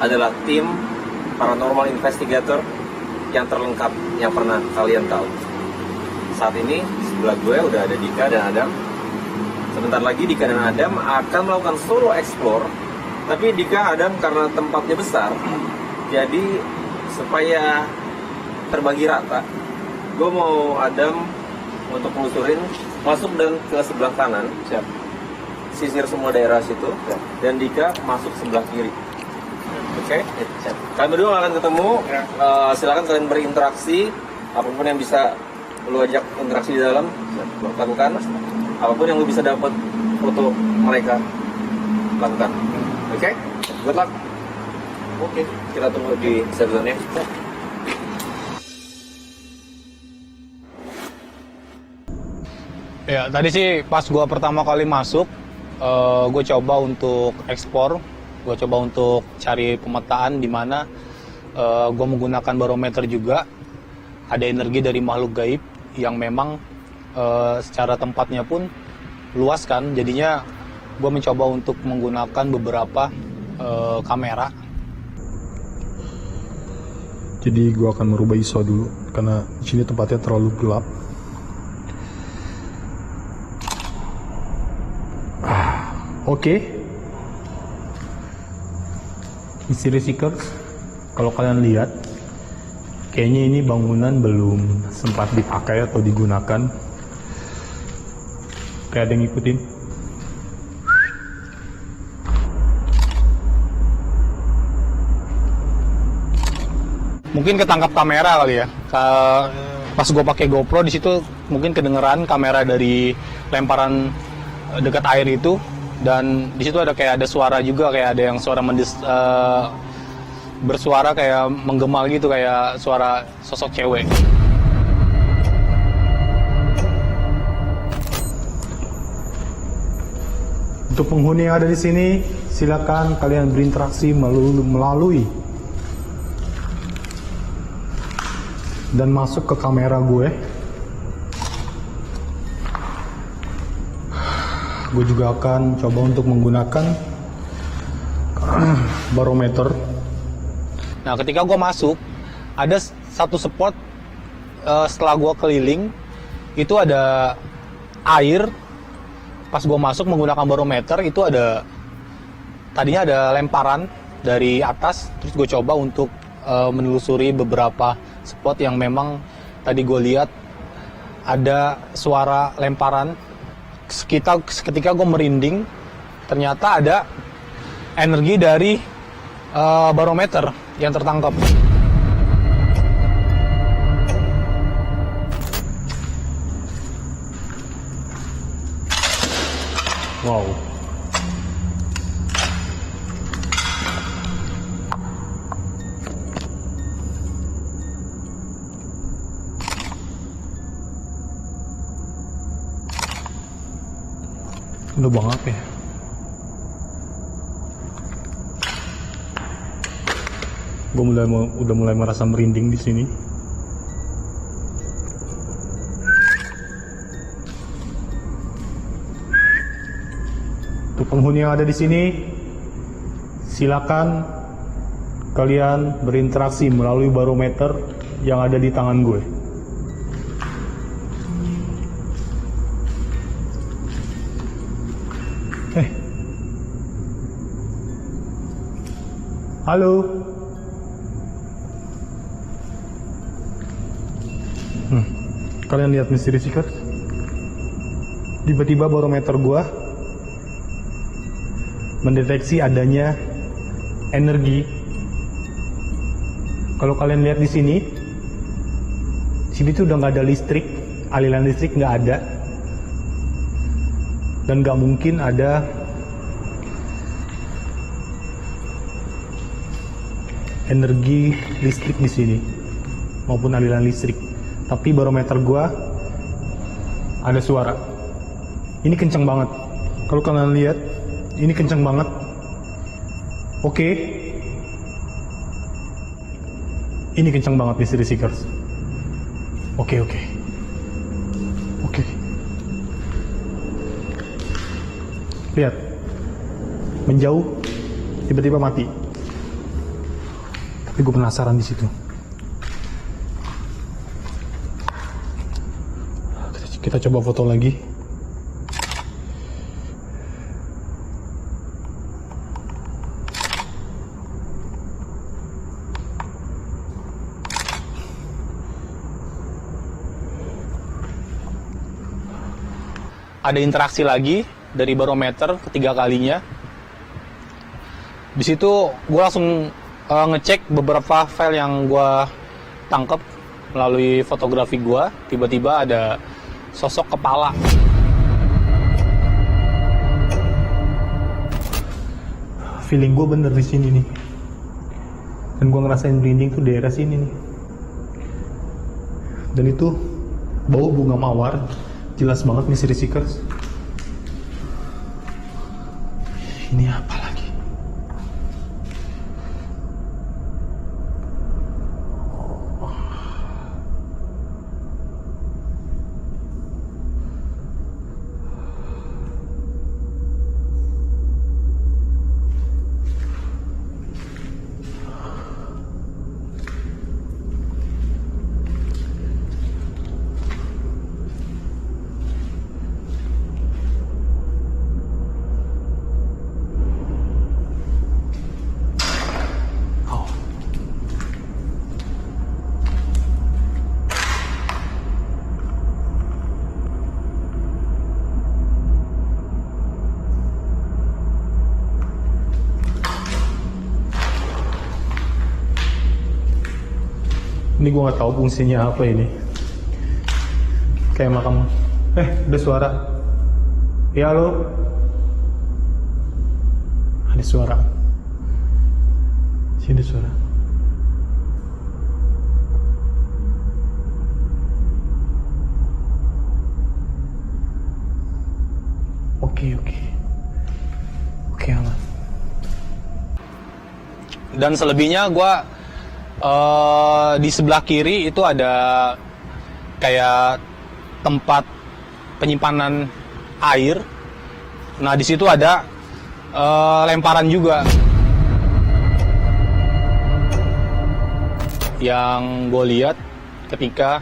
adalah tim paranormal investigator yang terlengkap yang pernah kalian tahu. Saat ini sebelah gue udah ada Dika dan Adam. Sebentar lagi Dika dan Adam akan melakukan solo explore. Tapi Dika, Adam karena tempatnya besar, jadi supaya terbagi rata, gue mau Adam untuk menelusurin masuk dan ke sebelah kanan. Siap. Sisir semua daerah situ. Siap. Dan Dika masuk sebelah kiri. Oke? Siap. Kalian berdua akan ketemu. Silakan kalian berinteraksi. Apapun yang bisa lu ajak interaksi di dalam, lakukan. Apapun yang lu bisa dapat foto mereka, lakukan. Oke? Good luck. Oke, kita tunggu di sebelah. Ya, tadi sih pas gua pertama kali masuk, gue coba untuk ekspor, gue coba untuk cari pemetaan di mana gue menggunakan barometer juga. Ada energi dari makhluk gaib yang memang secara tempatnya pun luas kan, jadinya gue mencoba untuk menggunakan beberapa kamera. Jadi gue akan merubah ISO dulu karena di sini tempatnya terlalu gelap. Oke. Mystery Seekers, kalau kalian lihat, kayaknya ini bangunan belum sempat dipakai atau digunakan. Kayak ada yang ngikutin. Mungkin ketangkap kamera kali ya. Pas gue pakai GoPro di situ mungkin kedengeran kamera dari lemparan dekat air itu, dan di situ ada suara juga, kayak ada yang suara bersuara kayak menggema gitu, kayak suara sosok cewek. Untuk penghuni yang ada di sini, silakan kalian berinteraksi melalui dan masuk ke kamera gue. Gue juga akan coba untuk menggunakan barometer. Nah, ketika gue masuk, ada satu spot setelah gue keliling, itu ada air. Pas gue masuk menggunakan barometer, itu tadinya ada lemparan dari atas. Terus gue coba untuk menelusuri beberapa spot yang memang tadi gue lihat ada suara lemparan. Ketika gue merinding, ternyata ada energi dari barometer yang tertangkap. Wow. Lubang apa ya? Gue udah mulai merasa merinding di sini. Untuk penghuni yang ada di sini, silakan kalian berinteraksi melalui barometer yang ada di tangan gue. Halo. Kalian lihat Mystery Seekers? Tiba-tiba barometer gua mendeteksi adanya energi. Kalau kalian lihat di sini tuh udah nggak ada listrik, aliran listrik nggak ada, dan nggak mungkin ada energi listrik di sini maupun aliran listrik. Tapi barometer gua ada suara. Ini kenceng banget. Kalau kalian lihat, ini kenceng banget. Oke. Ini kenceng banget Mystery Seekers. Oke. Lihat. Menjauh, tiba-tiba mati. Tapi gue penasaran di situ. Kita coba foto lagi. Ada interaksi lagi dari barometer ketiga kalinya. Di situ gue langsung ngecek beberapa file yang gue tangkap melalui fotografi gue. Tiba-tiba ada sosok kepala. Feeling gue bener di sini nih. Dan gue ngerasain merinding tuh daerah sini nih. Dan itu bau bunga mawar. Jelas banget Mystery Seekers. Ini apa lagi? Ini gue nggak tahu fungsinya apa ini. Kayak makam. Ada suara. Ya halo. Ada suara. Sini ada suara. Oke aman. Dan selebihnya gue di sebelah kiri itu ada kayak tempat penyimpanan air. Nah di situ ada lemparan juga. Yang gue lihat ketika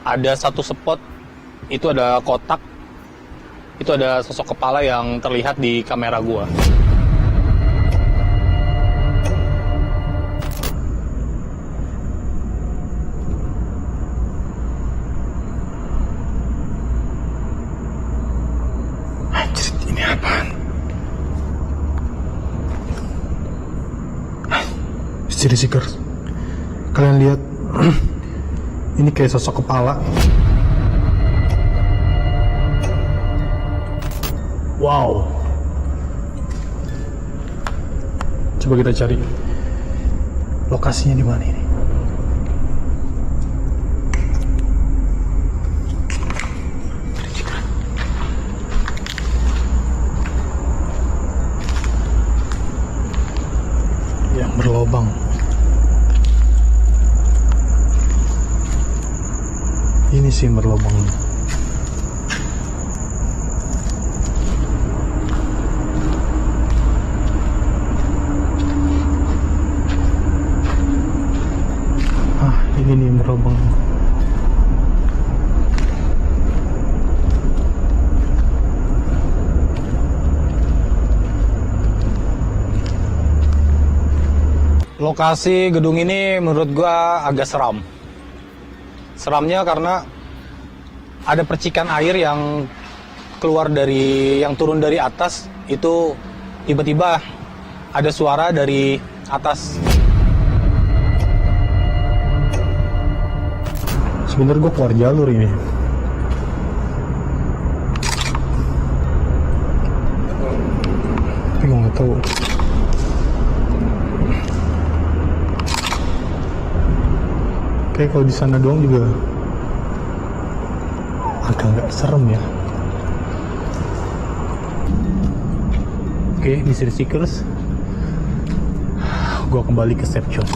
ada satu spot itu ada kotak, itu ada sosok kepala yang terlihat di kamera gue. Mystery Seekers, kalian lihat ini kayak sosok kepala. Wow. Coba kita cari lokasinya di mana ini. Yang berlobang. Ini sih yang berlobang. Ini nih yang berlobang. Lokasi gedung ini menurut gua agak seram. Seramnya karena ada percikan air yang keluar dari, yang turun dari atas, itu tiba-tiba ada suara dari atas. Sebenarnya gue keluar jalur ini. Tapi gue nggak tahu. Kayak kalau di sana doang juga agak nggak serem ya. Oke, Mystery Seekers, gue kembali ke safe shop.